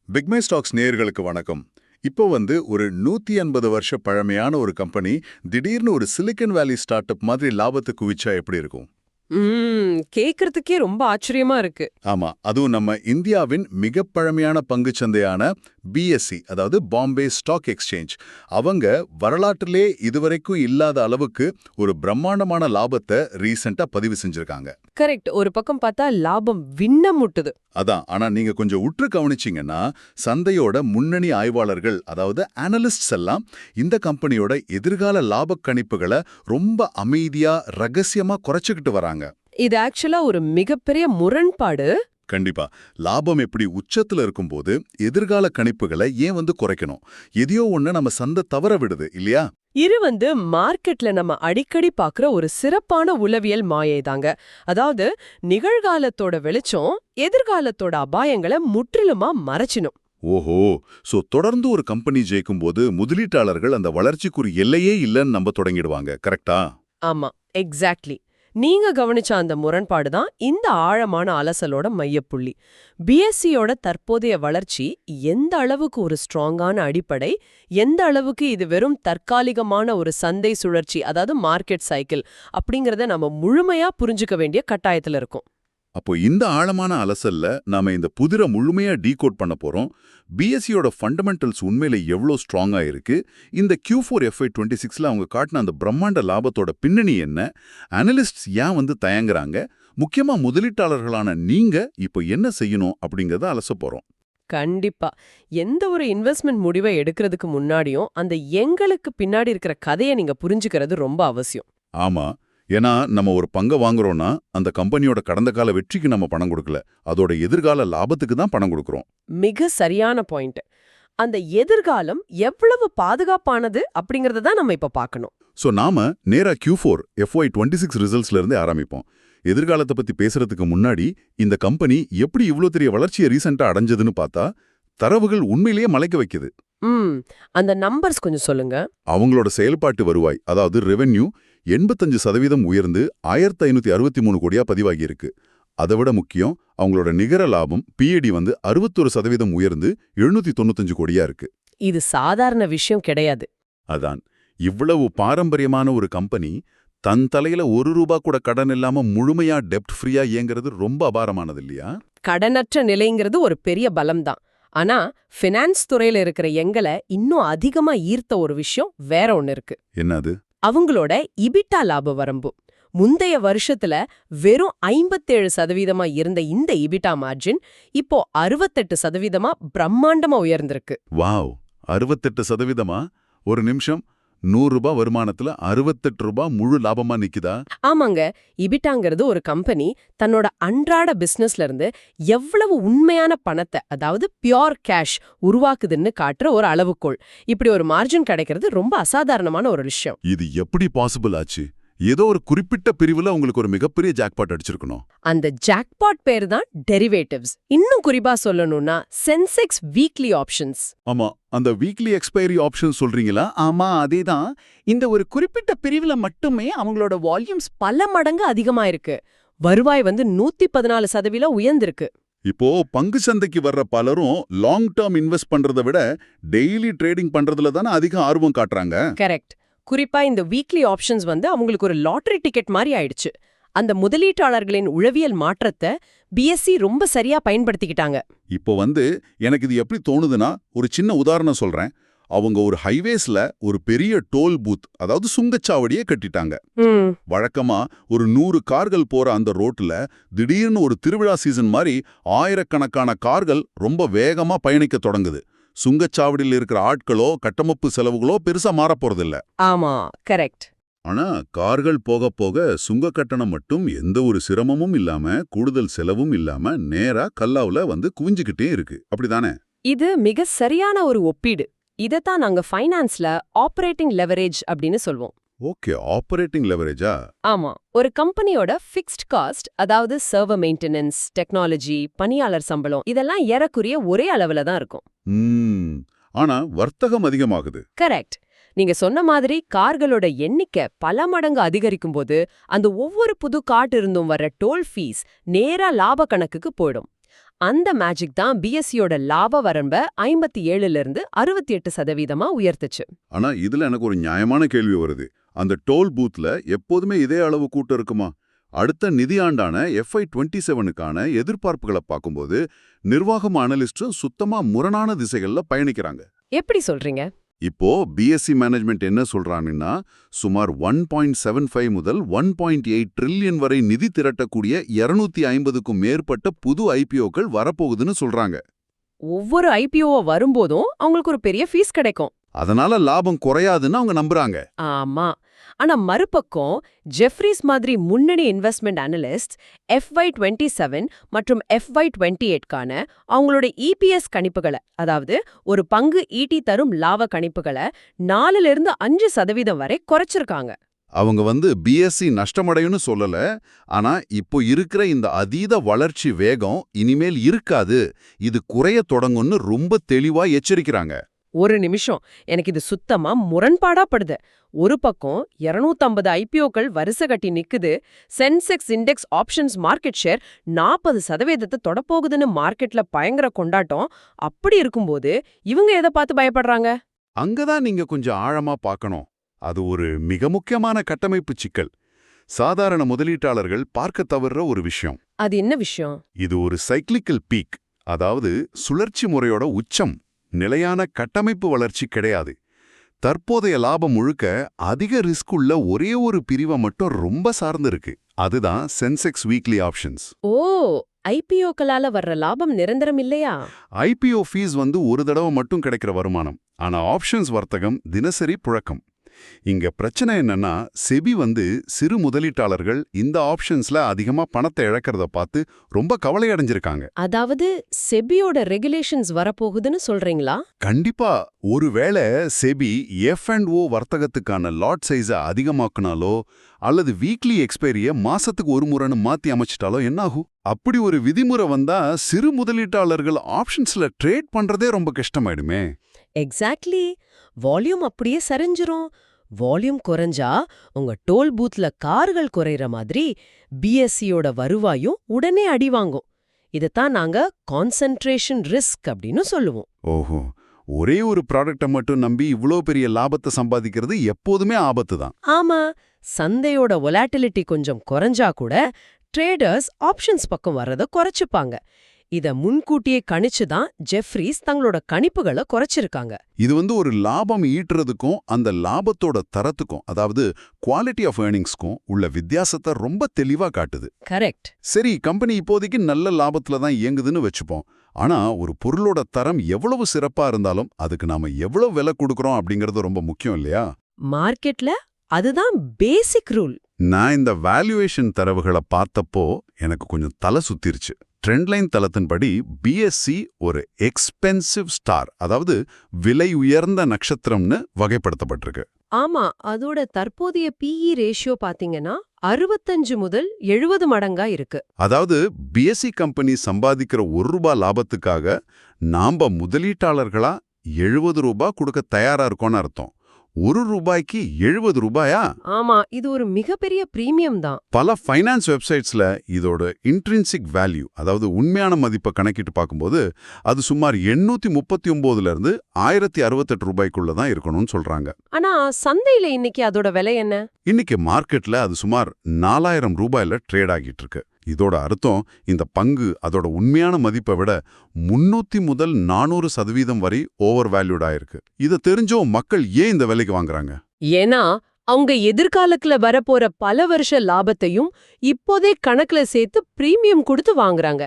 பிக்மை stocks நேயர்களுக்கு வணக்கம். இப்போ ஒரு 180 வருஷ பழமையான ஒரு கம்பெனி திடீர்னு ஒரு சிலிக்கன் வேலி ஸ்டார்ட் அப் மாதிரி லாபத்தை குவிச்சா எப்படி இருக்கும்? கேக்குறதுக்கே ரொம்ப ஆச்சரியமா இருக்கு. ஆமா, அதுவும் நம்ம இந்தியாவின் மிக பழமையான பங்குச் சந்தையான பிஎஸ்சி, அதாவது பாம்பே ஸ்டாக் எக்ஸ்சேஞ்ச், அவங்க வரலாற்றிலே இதுவரைக்கும் இல்லாத அளவுக்கு ஒரு பிரம்மாண்டமான லாபத்தை ரீசெண்டா பதிவு செஞ்சிருக்காங்க. கரெக்ட். ஒரு பக்கம் பார்த்தா லாபம் விண்ண முட்டுது. அதான், ஆனா நீங்க கொஞ்சம் உற்று கவனிச்சீங்கன்னா சந்தையோட முன்னணி ஆய்வாளர்கள், அதாவது அனலிஸ்ட்ஸ் எல்லாம் இந்த கம்பெனியோட எதிர்கால லாப கணிப்புகளை ரொம்ப அமைதியா ரகசியமா குறைச்சுக்கிட்டு வராங்க. இது ஆக்சுவலா ஒரு மிகப்பெரிய முரண்பாடு. கண்டிப்பா. லாபம் எப்படி உச்சத்துல இருக்கும்போது எதிர்கால கணிப்புகளை ஏன் குறைக்கணும்? எதையோ ஒண்ணு நம்ம சந்தை தவற விடுது இல்லையா? இது மார்க்கெட்ல நம்ம அடிக்கடி பாக்குற ஒரு சிறப்பான உளவியல் மாயை தாங்க. அதாவது நிகழ்காலத்தோட வெளிச்சம் எதிர்காலத்தோட அபாயங்களை முற்றிலுமா மறைச்சிடும். ஓஹோ, சோ தொடர்ந்து ஒரு கம்பெனி ஜெயிக்கும் போது முதலீட்டாளர்கள் அந்த வளர்ச்சிக்கு ஒரு எல்லையே இல்லைன்னு நம்ப தொடங்கிடுவாங்க. கரெக்டா? ஆமா, எக்ஸாக்ட்லி. நீங்க கவனிச்ச அந்த முரண்பாடு தான் இந்த ஆழமான அலசலோட மையப்புள்ளி. பிஎஸ்சியோட தற்போதைய வளர்ச்சி எந்த அளவுக்கு ஒரு ஸ்ட்ராங்கான அடிப்படை, எந்த அளவுக்கு இது வெறும் தற்காலிகமான ஒரு சந்தை சுழற்சி, அதாவது மார்க்கெட் சைக்கிள் அப்படிங்கறத நம்ம முழுமையா புரிஞ்சுக்க வேண்டிய கட்டாயத்துல இருக்கும். அப்போ இந்த ஆழமான அலசல்ல நாம இந்த புதிரை முழுமையா டீகோட் பண்ண போறோம். பிஎஸ்சியோட ஃபண்டமெண்டல்ஸ் உண்மையில எவ்வளோ ஸ்ட்ராங்கா இருக்கு, இந்த Q4 FY26ல அவங்க காட்டின அந்த பிரம்மாண்ட லாபத்தோட பின்னணி என்ன, அனலிஸ்ட்ஸ் ஏன் தயங்குறாங்க, முக்கியமா முதலீட்டாளர்களான நீங்க இப்போ என்ன செய்யணும் அப்படிங்கறத அலச போறோம். கண்டிப்பா. எந்த ஒரு இன்வெஸ்ட்மெண்ட் முடிவை எடுக்கிறதுக்கு முன்னாடியும் அந்த எங்களுக்கு பின்னாடி இருக்கிற கதையை நீங்க புரிஞ்சுக்கிறது ரொம்ப அவசியம். ஆமா, ஏன்னா நம்ம ஒரு பங்கை வாங்குறோம்னா அந்த கம்பெனியோட கடந்த கால வெற்றிக்கு நம்ம பணம் கொடுக்கல, அதோட எதிர்கால லாபத்துக்கு தான் பணம் கொடுக்கறோம். மிக சரியான பாயிண்ட். அந்த எதிர்காலம் எவ்வளவு பாதுகாப்பானது அப்படிங்கறத தான் நம்ம இப்ப பார்க்கணும். சோ நாம நேரா Q4 FY26 ரிசல்ட்ஸ்ல இருந்தே ஆரம்பிப்போம். எதிர்காலத்தை பத்தி பேசுறதுக்கு முன்னாடி இந்த கம்பெனி எப்படி இவ்ளோ பெரிய வளர்ச்சியை ரீசெண்டா அடைஞ்சதுன்னு பார்த்தா தரவுகள் உண்மையிலேயே மலைக்க வைக்குது. அந்த நம்பர்ஸ் கொஞ்சம் சொல்லுங்க. அவங்களோட செயல்பாட்டு வருவாய், அதாவது ரெவென்யூ 85% உயர்ந்து 1563 கோடியா பதிவாகி இருக்கு. அதை விட முக்கியம், அவங்களோட நிகர லாபம் PAD 61% உயர்ந்து 795 கோடியா இருக்கு. இது சாதாரண விஷயம் கிடையாது. அதான், இவ்வளவு பாரம்பரியமான ஒரு கம்பெனி தன் தலையில ₹1 கூட கடன் இல்லாம முழுமையா டெப்ட் ஃப்ரீயா இயங்குறது ரொம்ப அபாரமானது இல்லையா? கடனற்ற நிலைங்கிறது ஒரு பெரிய பலம்தான். ஆனா ஃபினான்ஸ் துறையில இருக்கிற எங்களை இன்னும் அதிகமா ஈர்த்த ஒரு விஷயம் வேற ஒன்னு இருக்கு. என்னது? அவங்களோட இபிட்டா லாப வரம்பு. முந்தைய வருஷத்துல வெறும் 57% இருந்த இந்த இபிட்டா மார்ஜின் இப்போ 68% பிரம்மாண்டமா உயர்ந்திருக்கு. வாவ், 68%? ஒரு நிமிஷம், ₹100 வருமானத்துல ₹68 முழு லாபமா நிக்குதா? ஆமாங்க. இபிட்டாங்கிறது ஒரு கம்பெனி தன்னோட அன்றாட பிசினஸ்ல இருந்து எவ்வளவு உண்மையான பணத்தை, அதாவது பியோர் கேஷ் உருவாக்குதுன்னு காட்டுற ஒரு அளவுகோல். இப்படி ஒரு மார்ஜின் கிடைக்கிறது ரொம்ப அசாதாரணமான ஒரு விஷயம். இது எப்படி பாசிபிள் ஆச்சு? ஏதோ ஒரு குறிப்பிட்ட பிரிவுல உங்களுக்கு ஒரு மிகப்பெரிய ஜாக்பாட் அடிச்சிருக்கணும். அந்த ஜாக்பாட் பேரு தான் டெரிவேட்டிவ்ஸ். இன்னும் குறிப்பா சொல்லணும்னா சென்செக்ஸ் வீக்லி ஆப்ஷன்ஸ். ஆமா, அந்த வீக்லி எக்ஸ்பைரி ஆப்ஷன் சொல்றீங்களா? ஆமா, அதேதான். இந்த ஒரு குறிப்பிட்ட பிரிவுல மட்டுமே அவங்களோட வால்யூம்ஸ் பல மடங்கு அதிகமா இருக்கு. வருவாய் 114% உயர்ந்திருக்கு. இப்போ பங்கு சந்தைக்கு வர்ற பலரும் லாங் டேர்ம் இன்வெஸ்ட் பண்றதை விட டெய்லி ட்ரேடிங் பண்றதுல தானே அதிக ஆர்வம் காட்டுறாங்க. கரெக்ட். குறிப்பா இந்த வீக்லி ஆப்ஷன்ஸ் அவங்களுக்கு ஒரு லாட்டரி டிக்கெட் மாதிரி ஆயிடுச்சு. அந்த முதலீட்டாளர்களின் உளவியல் மாற்றத்தை பிஎஸ்சி ரொம்ப சரியா பயன்படுத்திக்கிட்டாங்க. இப்போ எனக்கு இது எப்படி தோணுதுன்னா, ஒரு சின்ன உதாரணம் சொல்றேன். அவங்க ஒரு ஹைவேஸ்ல ஒரு பெரிய டோல் பூத், அதாவது சுங்கச்சாவடியே கட்டிட்டாங்க. வழக்கமா ஒரு 100 கார்கள் போற அந்த ரோட்ல திடீர்னு ஒரு திருவிழா சீசன் மாதிரி ஆயிரக்கணக்கான கார்கள் ரொம்ப வேகமா பயணிக்க தொடங்குது. சுங்கச்சாவடியில் இருக்கிற ஆட்களோ கட்டமைப்பு செலவுகளோ பெருசா மாறப்போறதில்ல. ஆமா, கரெக்ட். ஆனா கார்கள் போக போக சுங்க கட்டணம் மட்டும் எந்த ஒரு சிரமமும் இல்லாம, கூடுதல் செலவும் இல்லாம நேரா கல்லாவுல குவிஞ்சுக்கிட்டே இருக்கு. அப்படிதானே? இது மிக சரியான ஒரு ஒப்பீடு. இதத்தான் நாங்க ஃபைனான்ஸ்ல ஆபரேட்டிங் லெவரேஜ் அப்படின்னு சொல்வோம். ஓகே, ஆபரேட்டிங் லெவரேஜா? ஆமா, ஒரு கம்பெனியோட ஃபிக்ஸ்ட் காஸ்ட், அதாவது சர்வர் மெயின்டெனன்ஸ், டெக்னாலஜி, பணியாளர் சம்பளம், இதெல்லாம் ஏறக்குறைய ஒரே அளவுல தான் இருக்கும். ஆனா வர்த்தகம் அதிகமாகுது. கரெக்ட். நீங்க சொன்ன மாதிரி கார்களோட எண்ணிக்கை பல மடங்கு அதிகரிக்கும் போது அந்த ஒவ்வொரு புது கார்ட் இருந்தும் வர டோல் ஃபீஸ் நேரா லாப கணக்குக்கு போயிடும். அந்த மேஜிக் தான் பிஎஸ்சியோட லாப வரம்ப 57ல இருந்து 68% உயர்த்துச்சு. ஆனா இதுல எனக்கு ஒரு நியாயமான கேள்வி வருது. அந்த டோல் பூத்ல எப்போதுமே இதே அளவு கூட்டம் இருக்குமா? அடுத்த நிதியாண்டான FY27க்கான எதிர்பார்ப்புகளை பார்க்கும்போது நிர்வாகம் அனலிஸ்டும் சுத்தமா முரணான திசைகள்ல பயணிக்கிறாங்க. எப்படி சொல்றீங்க? இப்போ பிஎஸ்சி மேனேஜ்மெண்ட் என்ன சொல்றாங்கன்னா, சுமார் 1.75 முதல் 1.8 ட்ரில்லியன் வரை நிதி திரட்டக்கூடிய 250க்கும் மேற்பட்ட புது ஐபிஓக்கள் வரப்போகுதுன்னு சொல்றாங்க. ஒவ்வொரு ஐபிஓ வரும்போதும் அவங்களுக்கு ஒரு பெரிய ஃபீஸ் கிடைக்கும். அதனால லாபம் குறையாதுன்னு அவங்க நம்புறாங்க. ஆமா. ஆனா மறுபக்கம் ஜெஃப்ரீஸ் மாதிரி முன்னணி இன்வெஸ்ட்மெண்ட் அனலிஸ்ட் FY27 மற்றும் FY28க்கான அவங்களோட இபிஎஸ் கணிப்புகளை, அதாவது ஒரு பங்கு ஈட்டி தரும் லாப கணிப்புகளை 4ல இருந்து 5% வரை குறைச்சிருக்காங்க. அவங்க பிஎஸ்சி நஷ்டமடையும்னு சொல்லல, ஆனா இப்போ இருக்கிற இந்த அதீத வளர்ச்சி வேகம் இனிமேல் இருக்காது, இது குறைய தொடங்கும்னு ரொம்ப தெளிவா எச்சரிக்கிறாங்க. ஒரு நிமிஷம், எனக்கு இது சுத்தமா முரண்பாடா படுது. ஒரு பக்கம் 250 ஐபிஓக்கள் வரிசை கட்டி நிக்குது, Sensex index options market share 40% தொடப்போகுதுன்னு மார்க்கெட்ல பயங்கர கொண்டாட்டம். அப்படி இருக்கும்போது இவங்க எதை பார்த்து பயப்படுறாங்க? அங்கதான் நீங்க கொஞ்சம் ஆழமா பார்க்கணும். அது ஒரு மிக முக்கியமான கட்டமைப்பு சிக்கல். சாதாரண முதலீட்டாளர்கள் பார்க்க தவறுற ஒரு விஷயம். அது என்ன விஷயம்? இது ஒரு சைக்கிளிக்கல் பீக், அதாவது சுழற்சி முறையோட உச்சம். நிலையான கட்டமைப்பு வளர்ச்சி கிடையாது. தற்போதைய லாபம் முழுக்க அதிக ரிஸ்க் உள்ள ஒரே ஒரு பிரிவை மட்டும் ரொம்ப சார்ந்து இருக்கு. அதுதான் சென்செக்ஸ் வீக்லி ஆப்ஷன்ஸ். ஓ, ஐபிஓக்களால வர்ற லாபம் நிரந்தரம் இல்லையா? ஐபிஓ ஃபீஸ் ஒரு தடவை மட்டும் கிடைக்கிற வருமானம். ஆனா ஆப்ஷன்ஸ் வர்த்தகம் தினசரி புழக்கம். இங்க பிரச்சனை என்னன்னா, செபி சிறு முதலீட்டாளர்கள் இந்த ஆப்ஷன்ஸ்ல அதிகமா பணத்தை இழக்கிறத பார்த்து ரொம்ப கவலை அடைஞ்சிருக்காங்க. அதாவது செபியோட ரெகுலேஷன்ஸ் வரப்போகுதுன்னு சொல்றீங்களா? கண்டிப்பா. ஒருவேளை செபி F&O வர்த்தகத்துக்கான லாட் சைஸை அதிகமாக்குனாலோ அல்லது வீக்லி எக்ஸ்பைரிய மாசத்துக்கு ஒரு முறைன்னு மாத்தி அமைச்சிட்டாலோ என்னாகும்? அப்படி ஒரு விதிமுறை வந்தா சிறு முதலீட்டாளர்கள் ஆப்ஷன்ஸ்ல ட்ரேட் பண்றதே ரொம்ப கஷ்டமாயிடுமே. எக்ஸாக்ட்லி. வால்யூம் அப்படியே சரிஞ்சிரும். வால்யூம் குறைஞ்சா உங்க டோல் பூத்ல கார்கள் குறையிற மாதிரி பிஎஸ்சியோட வருவாயும் உடனே அடி வாங்கும். இதைத்தான் நாங்க கான்சென்ட்ரேஷன் ரிஸ்க் அப்படின்னு சொல்லுவோம். ஓஹோ, ஒரே ஒரு ப்ராடக்ட்டை மட்டும் நம்பி இவ்ளோ பெரிய லாபத்தை சம்பாதிக்கிறது எப்போதுமே ஆபத்து தான். ஆமா, சந்தையோட வொலாட்டிலிட்டி கொஞ்சம் குறைஞ்சா கூட ட்ரேடர்ஸ் ஆப்ஷன்ஸ் பக்கம் வர்றத குறைச்சுப்பாங்க. இத முன்கூட்டியே கணிச்சுதான் ஜெஃப்ரீஸ் தங்களோட கணிப்புகளை குறைச்சிருக்காங்க. இது ஒரு லாபம் ஈட்டுறதுக்கும் அந்த லாபத்தோட தரத்துக்கும், அதாவது குவாலிட்டி ஆஃப் ஏர்னிங்ஸ்க்கும் உள்ள வித்தியாசத்தை ரொம்ப தெளிவா காட்டுது. கரெக்ட். சரி, கம்பெனி இப்போதைக்கு நல்ல லாபத்துல தான் இயங்குதுன்னு வச்சுப்போம். ஆனா ஒரு பொருளோட தரம் எவ்வளவு சிறப்பா இருந்தாலும் அதுக்கு நாம எவ்வளவு விலை கொடுக்கறோம் அப்படிங்கறது ரொம்ப முக்கியம் இல்லையா? மார்க்கெட்ல அதுதான் பேசிக் ரூல். நான் இந்த வேல்யூவேஷன் தரவுகளை பார்த்தப்போ எனக்கு கொஞ்சம் தலை சுத்திருச்சு. ட்ரெண்ட்லைன் தளத்தின்படி பிஎஸ்சி ஒரு எக்ஸ்பென்சிவ் ஸ்டார், அதாவது விலை உயர்ந்த நட்சத்திரம்னு வகைப்படுத்தப்பட்டிருக்கு. ஆமா, அதோட தற்போதைய பிஇ ரேஷியோ பாத்தீங்கன்னா 65 முதல் 70 மடங்கா இருக்கு. அதாவது பிஎஸ்சி கம்பெனி சம்பாதிக்கிற ₹1 லாபத்துக்காக நாம முதலீட்டாளர்களா ₹70 கொடுக்க தயாரா இருக்கோம்னு அர்த்தம். ₹1க்கு ₹70? ஆமா, இது ஒரு மிகப்பெரிய பிரீமியம் தான். பல ஃபைனான்ஸ் வெப்சைட்ஸ்ல இதோட இன்ட்ரின்சிக் வேல்யூ, அதாவது உண்மையான மதிப்பை கணக்கிட்டு பார்க்கும்போது அது சுமார் ₹839 இருந்து ₹1068 தான் இருக்கணும்னு சொல்றாங்க. ஆனா சந்தையில இன்னைக்கு அதோட விலை என்ன? இன்னைக்கு மார்க்கெட்ல அது சுமார் ₹4000 ட்ரேட் ஆகிட்டு இருக்கு. இதோட அர்த்தம் இந்த பங்கு அதோட உண்மையான மதிப்பை விட 300 முதல் 400% வரை ஓவர் வேல்யூட் ஆயிருக்கு. இதை தெரிஞ்சும் மக்கள் ஏன் இந்த விலைக்கு வாங்குறாங்க? ஏன்னா அவங்க எதிர்காலத்துல வரப்போற பல வருஷ லாபத்தையும் இப்போதே கணக்குல சேர்த்து பிரீமியம் கொடுத்து வாங்குறாங்க.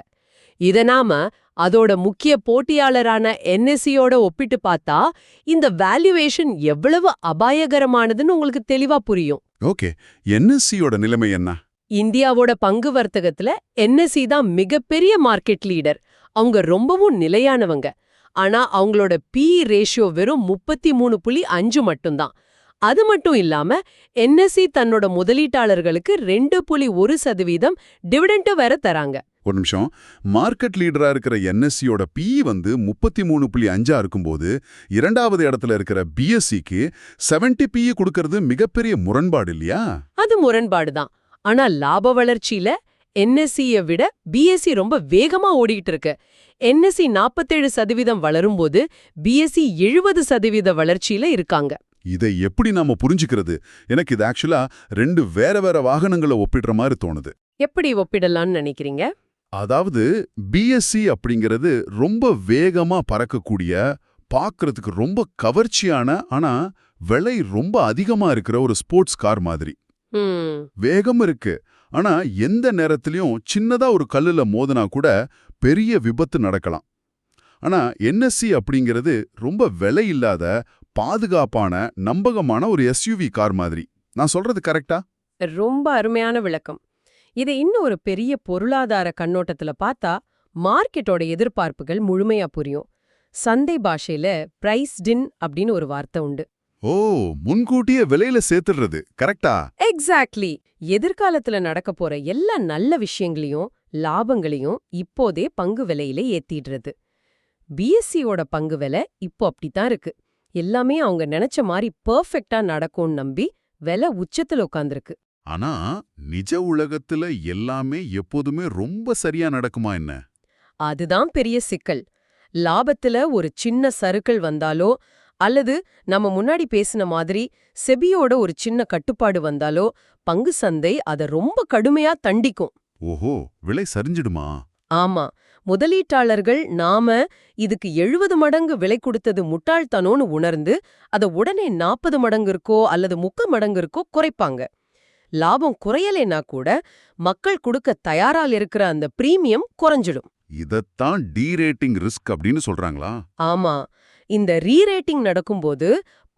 இத நாம அதோட முக்கிய போட்டியாளரான NSEயோட ஒப்பிட்டு பார்த்தா இந்த வேல்யூவேஷன் எவ்வளவு அபாயகரமானதுன்னு உங்களுக்கு தெளிவா புரியும். ஓகே, NSEயோட நிலைமை என்ன? இந்தியாவோட பங்கு வர்த்தகத்துல NSE தான் மிகப்பெரிய மார்க்கெட் லீடர். அவங்க ரொம்பவும் நிலையானவங்க. ஆனா அவங்களோட PE ரேஷியோ வெறும் 33.5 மட்டும்தான். அது மட்டும் இல்லாம NSE தன்னோட முதலீட்டாளர்களுக்கு 2.1% டிவிடெண்ட் வேற தராங்க. ஒரு நிமிஷம், மார்க்கெட் லீடரா இருக்கிற NSEயோட PE 33.5 இருக்கும்போது இரண்டாவது இடத்துல இருக்கிற BSEக்கு 70 PE கொடுக்கறது மிகப்பெரிய முரண்பாடு இல்லையா? அது முரண்பாடுதான். ஆனா லாப வளர்ச்சியில என்எஸ்சியை விட பிஎஸ்சி ரொம்ப வேகமா ஓடிட்டு இருக்கு. என்எஸ்சி 47% வளரும்போது பிஎஸ்சி 70% வளர்ச்சியில இருக்காங்க. இதை எப்படி நாம புரிஞ்சுக்கிறது? எனக்கு இது ஆக்சுவலா ரெண்டு வேற வேற வாகனங்களை ஒப்பிடுற மாதிரி தோணுது. எப்படி ஒப்பிடலாம்னு நினைக்கிறீங்க? அதாவது பிஎஸ்சி அப்படிங்கிறது ரொம்ப வேகமா பறக்கக்கூடிய, பார்க்கறதுக்கு ரொம்ப கவர்ச்சியான, ஆனா விலை ரொம்ப அதிகமா இருக்கிற ஒரு ஸ்போர்ட்ஸ் கார் மாதிரி. வேகம் இருக்கு, ஆனா எந்த நேரத்திலயும் சின்னதா ஒரு கல்லுல மோதினா கூட பெரிய விபத்து நடக்கலாம். ஆனா என்எஸ்சி அப்படிங்கிறது ரொம்ப விலை இல்லாத, பாதுகாப்பான, நம்பகமான ஒரு எஸ்யூவி கார் மாதிரி. நான் சொல்றது கரெக்டா? ரொம்ப அருமையான விளக்கம். இதை இன்னும் ஒரு பெரிய பொருளாதார கண்ணோட்டத்துல பார்த்தா மார்க்கெட்டோட எதிர்பார்ப்புகள் முழுமையா புரியும். சந்தை பாஷையில பிரைஸ்டின் அப்படின்னு ஒரு வார்த்தை உண்டு. ஓ, முன்கூட்டியே விலையில சேர்த்துடுறது கரெக்டா? எக்ஸாக்ட்லி. எதிர்காலத்துல நடக்க போற எல்லா நல்ல விஷயங்களையும் லாபங்களையும் இப்போதே பங்கு விலையில ஏத்திடுறது. பிஎஸ்சியோட பங்கு விலை இப்போ அப்படித்தான் இருக்கு. எல்லாமே அவங்க நினைச்ச மாதிரி பெர்ஃபெக்ட்டா நடக்கும்னு நம்பி விலை உச்சத்துல உட்கார்ந்திருக்கு. ஆனா நிஜ உலகத்துல எல்லாமே எப்போதுமே ரொம்ப சரியா நடக்குமா என்ன? அதுதான் பெரிய சிக்கல். லாபத்துல ஒரு சின்ன சறுக்கல் வந்தாலோ அல்லது நம்ம முன்னாடி பேசின மாதிரி செபியோட ஒரு சின்ன கட்டுப்பாடு வந்தாலோ பங்கு சந்தை அத ரொம்ப கடுமையா தண்டிக்கும். ஓஹோ, விலை சரிஞ்சிடுமா? ஆமா, முதலீட்டாளர்கள் நாம இதுக்கு 70 மடங்கு விலை கொடுத்தது முட்டாள்தனோன்னு உணர்ந்து அத உடனே 40 மடங்கு இருக்கோ அல்லது 30 மடங்கு இருக்கோ குறைப்பாங்க. லாபம் குறையலைனா கூட மக்கள் கொடுக்க தயாரால் இருக்கிற அந்த பிரீமியம் குறைஞ்சிடும். இதத்தான் டீரேட்டிங் ரிஸ்க் அப்படின்னு சொல்றாங்களா? ஆமா, இந்த ரீரேட்டிங் நடக்கும்போது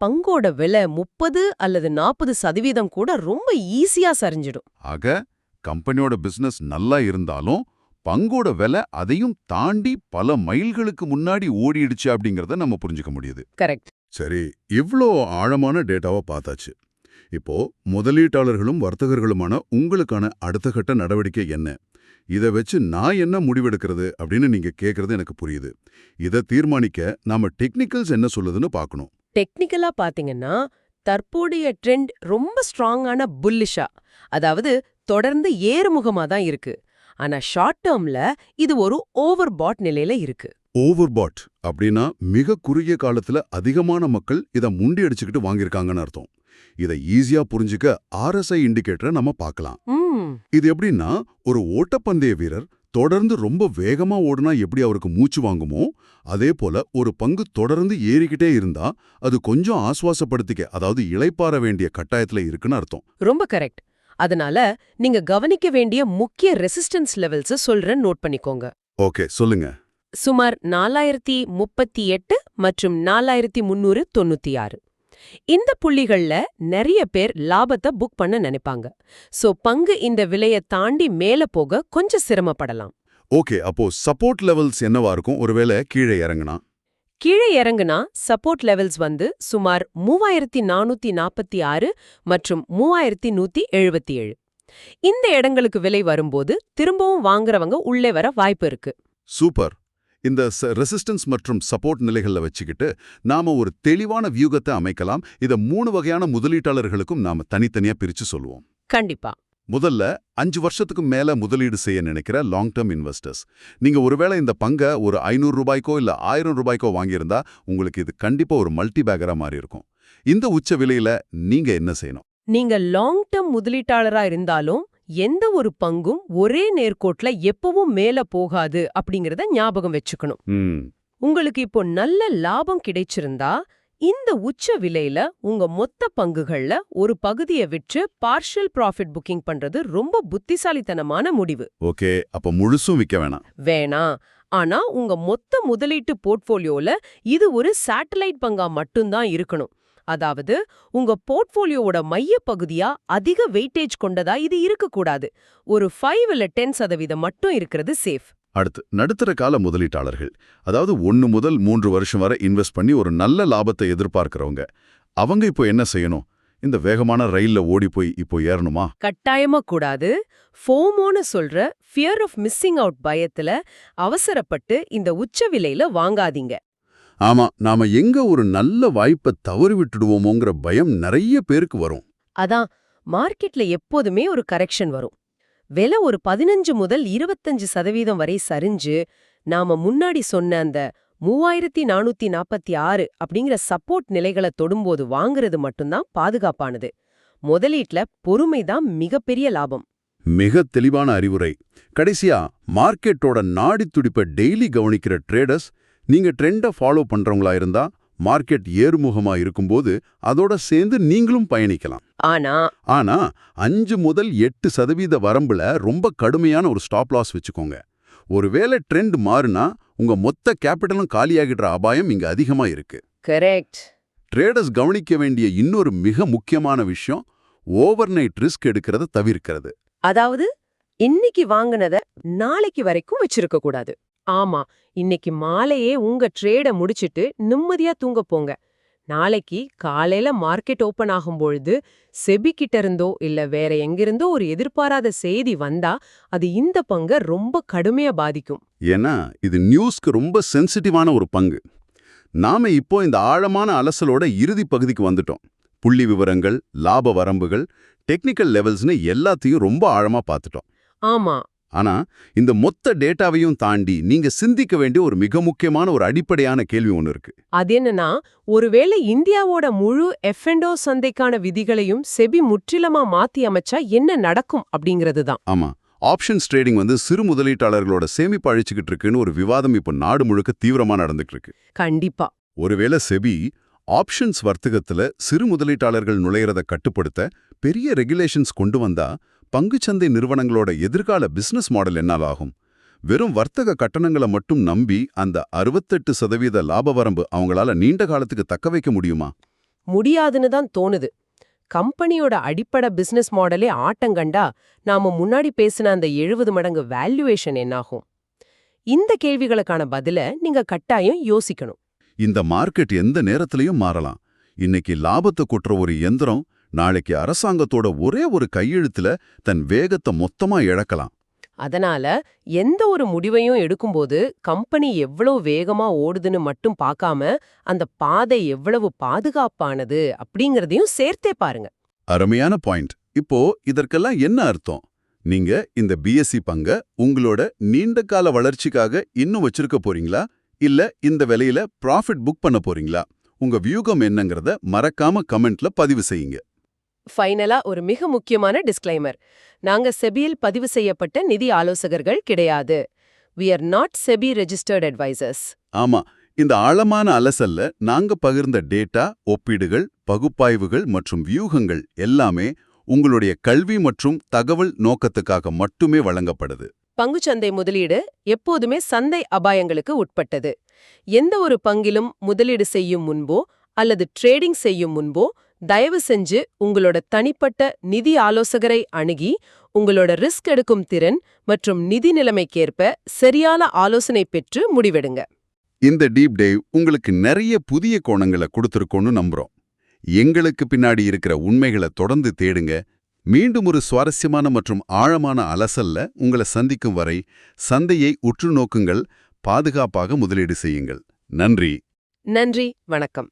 பங்கோட விலை 30 அல்லது 40% கூட ரொம்ப ஈஸியா சரிஞ்சிடும். ஆக கம்பெனியோட பிசினஸ் நல்லா இருந்தாலும் பங்கோட விலை அதையும் தாண்டி பல மைல்களுக்கு முன்னாடி ஓடிடுச்சு அப்படிங்கறத நம்ம புரிஞ்சுக்க முடியுது. கரெக்ட். சரி, இவ்ளோ ஆழமான டேட்டாவை பார்த்தாச்சு. இப்போ முதலீட்டாளர்களும் வர்த்தகர்களுமான உங்களுக்கான அடுத்த கட்ட நடவடிக்கை என்ன? இதை வச்சு நான் என்ன முடிவெடுக்கிறது அப்படின்னு நீங்க கேட்கறது எனக்கு புரியுது. இதை தீர்மானிக்க நாம டெக்னிக்கல்ஸ் என்ன சொல்லுதுன்னு பார்க்கணும். டெக்னிக்கலா பாத்தீங்கன்னா தற்போதைய ட்ரெண்ட் ரொம்ப ஸ்ட்ராங்கான புல்லிஷா, அதாவது தொடர்ந்து ஏறுமுகமா தான் இருக்கு. ஆனா ஷார்ட் டேர்ம்ல இது ஒரு ஓவர் பாட் நிலையில இருக்கு. ஓவர் பாட் அப்படின்னா மிக குறுகிய காலத்துல அதிகமான மக்கள் இதை முண்டி அடிச்சுக்கிட்டு வாங்கியிருக்காங்கன்னு அர்த்தம். இதை ஈஸியா புரிஞ்சுக்க RSI இண்டிகேட்டரை நம்ம பார்க்கலாம். இது எப்படின்னா, ஒரு ஓட்டப்பந்தய வீரர் தொடர்ந்து ரொம்ப வேகமா ஓடுனா எப்படி அவருக்கு மூச்சு வாங்குமோ, அதே போல ஒரு பங்கு தொடர்ந்து ஏறிக்கிட்டே இருந்தா அது கொஞ்சம் ஆசுவாசப்படுத்திக்க, அதாவது இளைப்பாற வேண்டிய கட்டாயத்துல இருக்குன்னு அர்த்தம். ரொம்ப கரெக்ட். அதனால நீங்க கவனிக்க வேண்டிய முக்கிய ரெசிஸ்டன்ஸ் லெவல்ஸ் சொல்றேன், நோட் பண்ணிக்கோங்க. ஓகே, சொல்லுங்க. சுமார் 4038 மற்றும் 4396. இந்த புள்ளிகள்ல நிறைய பேர் லாபத்தை புக் பண்ண நினைப்பாங்க. சோ பங்கு இந்த விலையை தாண்டி மேல போக கொஞ்சம் சிரமப்படலாம். ஓகே, அப்போ சப்போர்ட் லெவல்ஸ் என்னவா இருக்கும் ஒருவேளை கீழே இறங்குனா? கீழே இறங்குனா சப்போர்ட் லெவல்ஸ் சுமார் 3446 மற்றும் 3177. இந்த இடங்களுக்கு விலை வரும்போது திரும்பவும் வாங்குறவங்க உள்ளே வர வாய்ப்பு இருக்கு. சூப்பர். இந்த ரெசிஸ்டன்ஸ் மற்றும் சப்போர்ட் நிலைகள்ல வச்சுக்கிட்டு நாம ஒரு தெளிவான வியூகத்தை அமைக்கலாம். இத 3 வகையான முதலீட்டாளர்களுக்கும் நாம தனித்தனியா பிரிச்சு சொல்லுவோம். கண்டிப்பா. முதல்ல 5 வருஷத்துக்கு மேல முதலீடு செய்ய நினைக்கிற லாங் டர்ம் இன்வெஸ்டர்ஸ். நீங்க ஒருவேளை இந்த பங்கை ஒரு 500 ரூபாய்க்கோ இல்ல 1000 ரூபாய்க்கோ வாங்கியிருந்தா உங்களுக்கு இது கண்டிப்பா ஒரு மல்டி பேக்கரா மாறி இருக்கும். இந்த உச்ச விலையில நீங்க என்ன செய்யணும்? நீங்க லாங் டர்ம் முதலீட்டாளரா இருந்தாலும் எந்த ஒரு பங்கும் ஒரே நேர்கோட்ல எப்பவும் மேல போகாது அப்படிங்கறத ஞாபகம் வச்சுக்கணும். உங்களுக்கு இப்போ நல்ல லாபம் கிடைச்சிருந்தா இந்த உச்ச விலையில உங்க மொத்த பங்குகள்ல ஒரு பகுதியை விற்று பார்ஷியல் ப்ராஃபிட் புக்கிங் பண்றது ரொம்ப புத்திசாலித்தனமான முடிவு. ஓகே, அப்ப முழுசும் விற்க வேணாம். ஆனா உங்க மொத்த முதலீட்டு போர்ட்ஃபோலியோல இது ஒரு சேட்டலைட் பங்கா மட்டும்தான் இருக்கணும். அதாவது உங்க போர்ட்ஃபோலியோவோட மைய பகுதியா அதிக வெயிட்டேஜ் கொண்டதா இது இருக்கக்கூடாது. ஒரு 5 இல்ல 10% மட்டும் இருக்கிறது சேஃப். அடுத்து நடுத்தர கால முதலீட்டாளர்கள், அதாவது 1 முதல் 3 வருஷம் வரை இன்வெஸ்ட் பண்ணி ஒரு நல்ல லாபத்தை எதிர்பார்க்கிறவங்க, அவங்க இப்போ என்ன செய்யணும்? இந்த வேகமான ரயில்ல ஓடி போய் இப்போ ஏறணுமா? கட்டாயமா கூடாது. ஃபோமோன்னு சொல்ற ஃபியர் ஆஃப் மிஸ்ஸிங் அவுட் பயத்துல அவசரப்பட்டு இந்த உச்ச விலையில வாங்காதீங்க. ஆமா, நாம எங்க ஒரு நல்ல வாய்ப்பை தவறி விட்டுடுவோமோங்கிற பயம் நிறைய பேருக்கு வரும். அதான் மார்க்கெட்ல எப்போதுமே ஒரு கரெக்ஷன் வரும். விலை ஒரு 15 முதல் 25% வரை சரிஞ்சு நாம முன்னாடி சொன்ன அந்த 3446 அப்படிங்கிற சப்போர்ட் நிலைகளை தொடும்போது வாங்குறது மட்டும்தான் பாதுகாப்பானது. முதலீட்ல பொறுமைதான் மிகப்பெரிய லாபம். மிக தெளிவான அறிவுரை. கடைசியா மார்க்கெட்டோட நாடி துடிப்பை டெய்லி கவனிக்கிற ட்ரேடர்ஸ், நீங்க ட்ரெண்டை ஃபாலோ பண்றவங்களா இருந்தா மார்க்கெட் ஏறுமுகமா இருக்கும்போது அதோட சேர்ந்து நீங்களும் பயணிக்கலாம். ஆனா 5 முதல் 8% வரம்புல ரொம்ப கடுமையான ஒரு ஸ்டாப் லாஸ் வச்சுக்கோங்க. ஒருவேளை ட்ரெண்ட் மாறுனா உங்க மொத்த கேபிட்டலும் காலியாகிடுற அபாயம் இங்க அதிகமா இருக்கு. கரெக்ட். ட்ரேடர்ஸ் கவனிக்க வேண்டிய இன்னொரு மிக முக்கியமான விஷயம், ஓவர் நைட் ரிஸ்க் எடுக்கிறத தவிர்க்கிறது. அதாவது இன்னைக்கு வாங்குனத நாளைக்கு வரைக்கும் வச்சிருக்க கூடாது. ஆமா, இன்னைக்கு மாலையே உங்க ட்ரேட முடிச்சிட்டு நிம்மதியா தூங்க போங்க. நாளைக்கு காலையில மார்க்கெட் ஓபன் ஆகும்பொழுது செபி கிட்ட இருந்தோ இல்ல வேற எங்கிருந்தோ ஒரு எதிர்பாராத செய்தி வந்தா அது இந்த பங்கை ரொம்ப கடுமையா பாதிக்கும். ஏன்னா இது நியூஸ்க்கு ரொம்ப சென்சிட்டிவான ஒரு பங்கு. நாம இப்போ இந்த ஆழமான அலசலோட இறுதி பகுதிக்கு வந்துட்டோம். புள்ளி விவரங்கள், லாப வரம்புகள், டெக்னிக்கல் லெவல்ஸ்னு எல்லாத்தையும் ரொம்ப ஆழமா பார்த்துட்டோம். ஆமா. ஆனா இந்த மொத்த டேட்டாவையும் தாண்டி நீங்க சிந்திக்க வேண்டிய ஒரு மிக முக்கியமான ஒரு அடிப்படையான கேள்வி ஒன்று இருக்கு. அது என்னன்னா, ஒருவேளை இந்தியாவோட முழு F&O சந்தைக்கான விதிகளையும் செபி முற்றிலுமா மாத்தி அமைச்சா என்ன நடக்கும் அப்படிங்கிறது தான். ஆமா, ஆப்ஷன்ஸ் ட்ரேடிங் சிறு முதலீட்டாளர்களோட சேமிப்பு அழிச்சுக்கிட்டு இருக்குன்னு ஒரு விவாதம் இப்போ நாடு முழுக்க தீவிரமா நடந்துட்டு இருக்கு. கண்டிப்பா. ஒருவேளை செபி ஆப்ஷன்ஸ் வர்த்தகத்துல சிறு முதலீட்டாளர்கள் நுழையிறத கட்டுப்படுத்த பெரிய ரெகுலேஷன்ஸ் கொண்டு வந்தா பங்குச்சந்தை நிறுவனங்களோட எதிர்கால பிசினஸ் மாடல் என்னாலாகும்? வெறும் வர்த்தக கட்டணங்களை மட்டும் நம்பி அந்த 68% லாப வரம்பு அவங்களால நீண்ட காலத்துக்கு தக்க வைக்க முடியுமா? முடியாதுன்னு தான் தோணுது. கம்பெனியோட அடிப்படை பிசினஸ் மாடலே ஆட்டங்கண்டா நாம முன்னாடி பேசின அந்த 70 மடங்கு வேல்யூவேஷன் என்னாகும்? இந்த கேள்விகளுக்கான பதில நீங்க கட்டாயம் யோசிக்கணும். இந்த மார்க்கெட் எந்த நேரத்திலையும் மாறலாம். இன்னைக்கு லாபத்தை கொட்டுற ஒரு எந்திரம் நாளைக்கு அரசாங்கத்தோட ஒரே ஒரு கையெழுத்துல தன் வேகத்தை மொத்தமா இழக்கலாம். அதனால எந்த ஒரு முடிவையும் எடுக்கும்போது கம்பெனி எவ்வளவு வேகமா ஓடுதுன்னு மட்டும் பார்க்காம அந்த பாதை எவ்வளவு பாதுகாப்பானது அப்படிங்கறதையும் சேர்த்தே பாருங்க. அருமையான பாயிண்ட். இப்போ இதற்கெல்லாம் என்ன அர்த்தம்? நீங்க இந்த பிஎஸ்சி பங்க உங்களோட நீண்ட கால வளர்ச்சிக்காக இன்னும் வச்சிருக்க போறீங்களா, இல்ல இந்த விலையில ப்ராஃபிட் புக் பண்ண போறீங்களா? உங்க வியூகம் என்னங்கறத மறக்காம கமெண்ட்ல பதிவு செய்யுங்க. ஃபைனலா ஒரு மிக முக்கியமான டிஸ்க்ளைமர். நாங்க செபியில் பதிவு செய்யப்பட்ட நிதி ஆலோசகர்கள் கிடையாது. We are not SEBI registered advisors. ஆமா, இந்த ஆழமான அலசல்ல நாங்க பகிர்ந்த டேட்டா, ஒப்பீடுகள், பகுப்பாய்வுகள் மற்றும் வியூகங்கள் எல்லாமே உங்களுடைய கல்வி மற்றும் தகவல் நோக்கத்துக்காக மட்டுமே வழங்கப்படுது. பங்குச்சந்தை முதலீடு எப்போதுமே சந்தை அபாயங்களுக்கு உட்பட்டது. எந்த ஒரு பங்கிலும் முதலீடு செய்யும் முன்போ அல்லது ட்ரேடிங் செய்யும் முன்போ தயவு செஞ்சு உங்களோட தனிப்பட்ட நிதி ஆலோசகரை அணுகி உங்களோட ரிஸ்க் எடுக்கும் திறன் மற்றும் நிதி நிலைமைக்கேற்ப சரியான ஆலோசனை பெற்று முடிவெடுங்க. இந்த டீப் டைவ் உங்களுக்கு நிறைய புதிய கோணங்களை கொடுத்திருக்கோன்னு நம்புறோம். எங்களுக்கு பின்னாடி இருக்கிற உண்மைகளை தொடர்ந்து தேடுங்க. மீண்டும் ஒரு சுவாரஸ்யமான மற்றும் ஆழமான அலசல்ல உங்களை சந்திக்கும் வரை சந்தையை உற்று நோக்குங்கள், பாதுகாப்பாக முதலீடு செய்யுங்கள். நன்றி. நன்றி, வணக்கம்.